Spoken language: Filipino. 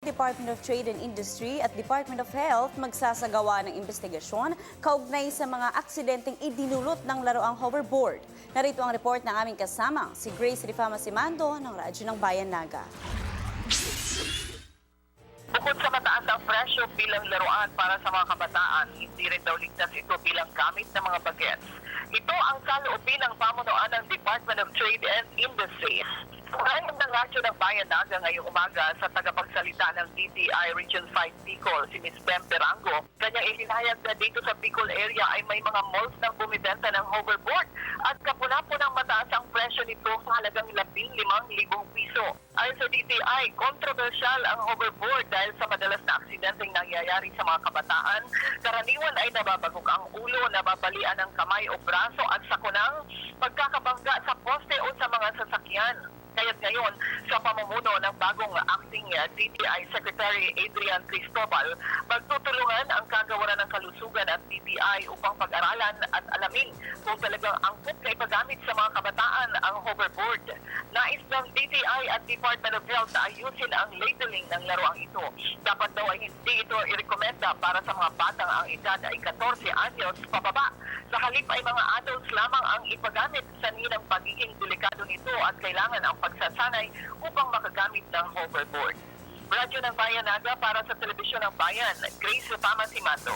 Department of Trade and Industry at Department of Health magsasagawa ng investigasyon kaugnay sa mga aksidenteng idinulot ng laruang hoverboard. Narito ang report ng aming kasamang si Grace Rifama Simando ng Radyo ng Bayan Naga. Bukod sa mataas ang presyo bilang laruan para sa mga kabataan, hindi rin daw ligtas ito bilang gamit ng mga bagets. Ito ang saloobin ng pamunuan ng Department of Trade and Industry. Ngayon ng Radyo ng Bayan Naga ngayong umaga sa tagapagsalita ng DTI Region 5 Bicol, si Ms. Bem Perango, kanyang itinayag na dito sa Bicol area ay may mga malls na bumibenta ng hoverboard at kapuna-punang mataas ang presyo nito sa halagang 15,000 piso. Ayon sa DTI, kontrobersyal ang hoverboard dahil sa madalas na aksidenteng nangyayari sa mga kabataan. Karaniwan ay nababagok ang ulo, nababalian ng kamay o braso at sakunang pagkakabangga sa poste o sa mga sasakyan. Kaya't ngayon, sa pamumuno ng bagong acting DTI Secretary Adrian Cristobal, magtutulungan ang kagawaran ng kalusugan at DTI upang pag-aralan at alamin kung talagang angkop na ipagamit sa mga kabataan ang hoverboard. Nais ng DTI at Department of Health na ayusin ang labeling ng laruang ito. Dapat daw ay hindi ito irekomenda para sa mga batang ang edad ay 14 anyos pababa. Sa halip ay mga adults lamang ang ipagamit sa ng pagiging delikado nito at kailangan ang pagsasanay upang makagamit ng hoverboard. Radyo ng Bayan Naga para sa Telebisyon ng Bayan, Grace Rifama Simando.